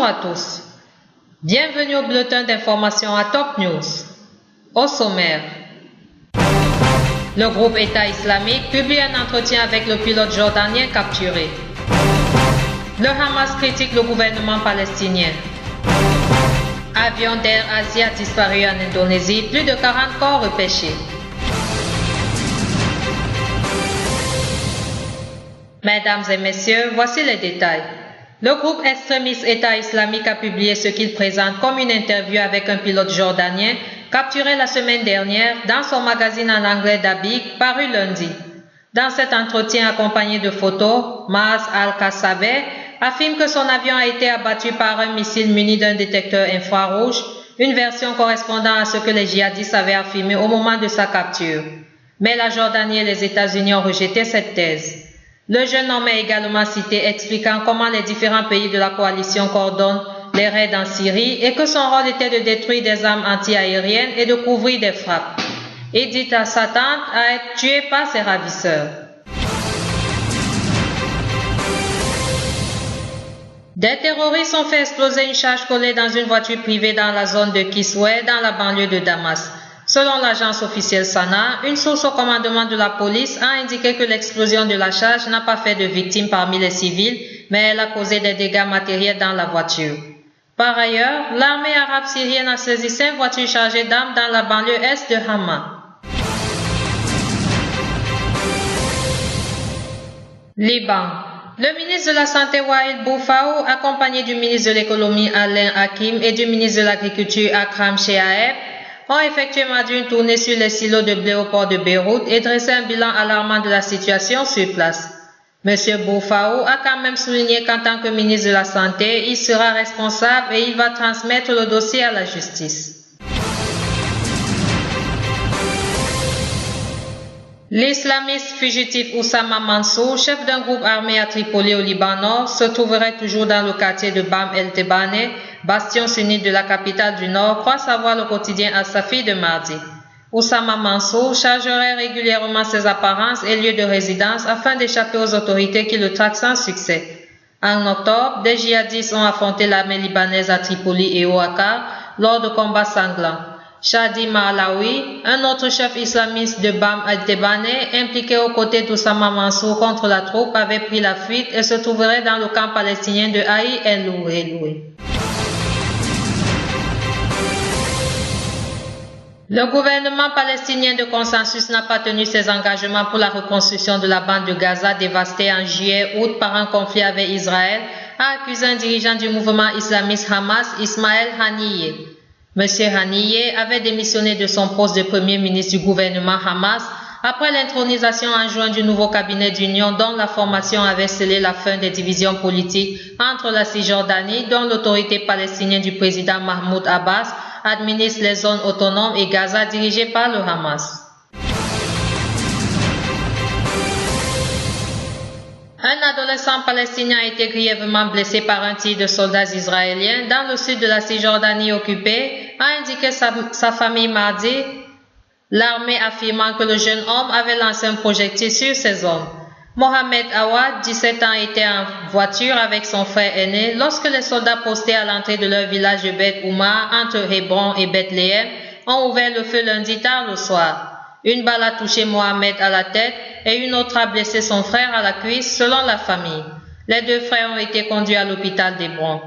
à tous. Bienvenue au bulletin d'information à Top News. Au sommaire, le groupe État islamique publie un entretien avec le pilote jordanien capturé. Le Hamas critique le gouvernement palestinien. Avion d'Air Asia disparu en Indonésie, plus de 40 corps repêchés. Mesdames et messieurs, voici les détails. Le groupe extrémiste État islamique a publié ce qu'il présente comme une interview avec un pilote jordanien capturé la semaine dernière dans son magazine en anglais Dabiq, paru lundi. Dans cet entretien accompagné de photos, Maaz Al-Kassabe affirme que son avion a été abattu par un missile muni d'un détecteur infrarouge, une version correspondant à ce que les djihadistes avaient affirmé au moment de sa capture. Mais la Jordanie et les États-Unis ont rejeté cette thèse. Le jeune homme est également cité expliquant comment les différents pays de la coalition coordonnent les raids en Syrie et que son rôle était de détruire des armes anti-aériennes et de couvrir des frappes. Il dit à s'attendre à être tué par ses ravisseurs. Des terroristes ont fait exploser une charge collée dans une voiture privée dans la zone de Kisweh, dans la banlieue de Damas. Selon l'agence officielle Sana, une source au commandement de la police a indiqué que l'explosion de la charge n'a pas fait de victimes parmi les civils, mais elle a causé des dégâts matériels dans la voiture. Par ailleurs, l'armée arabe syrienne a saisi 5 voitures chargées d'armes dans la banlieue est de Hama. Liban. Le ministre de la Santé Wael Boufaou, accompagné du ministre de l'Économie Alain Hakim et du ministre de l'Agriculture Akram Sheaeb, ont effectué mardi une tournée sur les silos de blé au port de Beyrouth et dressé un bilan alarmant de la situation sur place. M. Boufaou a quand même souligné qu'en tant que ministre de la Santé, il sera responsable et il va transmettre le dossier à la justice. L'islamiste fugitif Oussama Mansour, chef d'un groupe armé à Tripoli au Liban Nord, se trouverait toujours dans le quartier de Bam el-Tebane, bastion sunnite de la capitale du Nord, croit savoir le quotidien Al-Safi de mardi. Oussama Mansour chargerait régulièrement ses apparences et lieux de résidence afin d'échapper aux autorités qui le traquent sans succès. En octobre, des djihadistes ont affronté l'armée libanaise à Tripoli et Ouakar lors de combats sanglants. Shadi Maalawi, un autre chef islamiste de Bam el-Tebane, impliqué aux côtés d'Oussama Mansour contre la troupe, avait pris la fuite et se trouverait dans le camp palestinien de Haï el-Loué. Le gouvernement palestinien de consensus n'a pas tenu ses engagements pour la reconstruction de la bande de Gaza dévastée en juillet-août par un conflit avec Israël, a accusé un dirigeant du mouvement islamiste Hamas, Ismaël Haniyeh. M. Haniyeh avait démissionné de son poste de premier ministre du gouvernement Hamas après l'intronisation en juin du nouveau cabinet d'union dont la formation avait scellé la fin des divisions politiques entre la Cisjordanie, dont l'autorité palestinienne du président Mahmoud Abbas administre les zones autonomes, et Gaza dirigée par le Hamas. Un adolescent palestinien a été grièvement blessé par un tir de soldats israéliens dans le sud de la Cisjordanie occupée, a indiqué sa famille mardi, l'armée affirmant que le jeune homme avait lancé un projectile sur ces hommes. Mohamed Awad, 17 ans, était en voiture avec son frère aîné lorsque les soldats postés à l'entrée de leur village de Beth Oumar, entre Hébron et Bethléem, ont ouvert le feu lundi tard le soir. Une balle a touché Mohamed à la tête et une autre a blessé son frère à la cuisse, selon la famille. Les 2 frères ont été conduits à l'hôpital d'Hébron.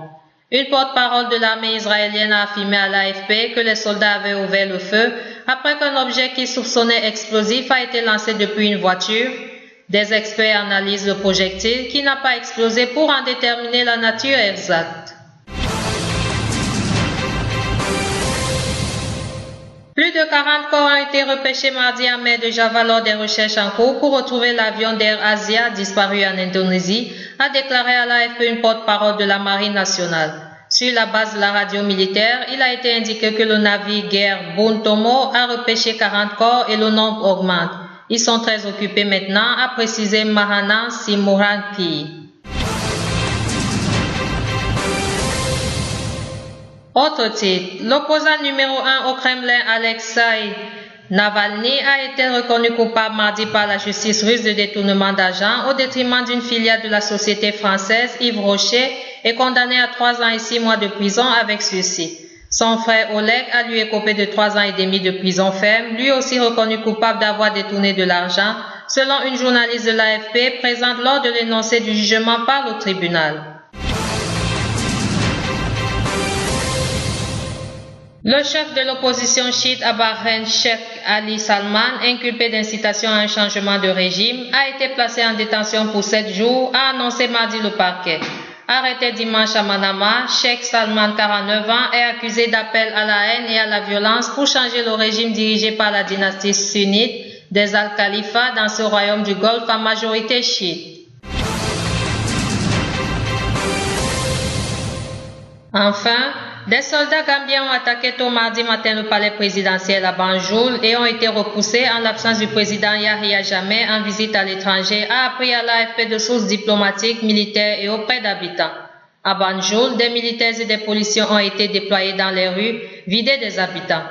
Une porte-parole de l'armée israélienne a affirmé à l'AFP que les soldats avaient ouvert le feu après qu'un objet qu'ils soupçonnaient explosif a été lancé depuis une voiture. Des experts analysent le projectile qui n'a pas explosé pour en déterminer la nature exacte. Plus de 40 corps ont été repêchés mardi en mer de Java lors des recherches en cours pour retrouver l'avion d'Air Asia disparu en Indonésie, a déclaré à l'AFP une porte-parole de la Marine nationale. Sur la base de la radio militaire, il a été indiqué que le navire-guerre Bun Tomo a repêché 40 corps et le nombre augmente. Ils sont très occupés maintenant, a précisé Mahana Simuranpi. Autre titre, l'opposant numéro 1 au Kremlin, Alexei Navalny, a été reconnu coupable mardi par la justice russe de détournement d'argent au détriment d'une filiale de la société française Yves Rocher est condamné à 3 ans et 6 mois de prison avec sursis. Son frère Oleg a lui écopé de 3 ans et demi de prison ferme, lui aussi reconnu coupable d'avoir détourné de l'argent, selon une journaliste de l'AFP présente lors de l'énoncé du jugement par le tribunal. Le chef de l'opposition chiite à Bahreïn, Sheikh Ali Salman, inculpé d'incitation à un changement de régime, a été placé en détention pour 7 jours, a annoncé mardi le parquet. Arrêté dimanche à Manama, Sheikh Salman, 49 ans, est accusé d'appel à la haine et à la violence pour changer le régime dirigé par la dynastie sunnite des Al-Khalifa dans ce royaume du Golfe à majorité chiite. Enfin, des soldats gambiens ont attaqué tôt mardi matin le palais présidentiel à Banjul et ont été repoussés en l'absence du président Yahya Jammeh en visite à l'étranger, a appris à l'AFP de sources diplomatiques, militaires et auprès d'habitants. À Banjul, des militaires et des policiers ont été déployés dans les rues, vidés des habitants.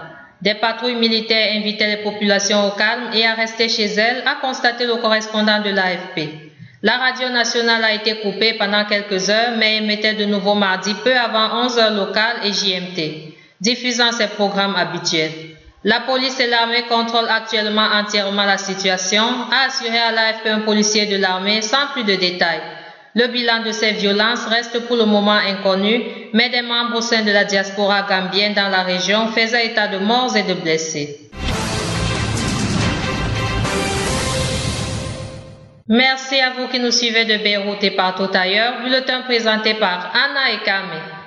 Des patrouilles militaires invitaient les populations au calme et à rester chez elles, a constaté le correspondant de l'AFP. La radio nationale a été coupée pendant quelques heures, mais émettait de nouveau mardi peu avant 11 heures locales et JMT, diffusant ses programmes habituels. La police et l'armée contrôlent actuellement entièrement la situation, a assuré à l'AFP un policier de l'armée sans plus de détails. Le bilan de ces violences reste pour le moment inconnu, mais des membres au sein de la diaspora gambienne dans la région faisaient état de morts et de blessés. Merci à vous qui nous suivez de Beyrouth et partout ailleurs. Bulletin présenté par Anna et Kame.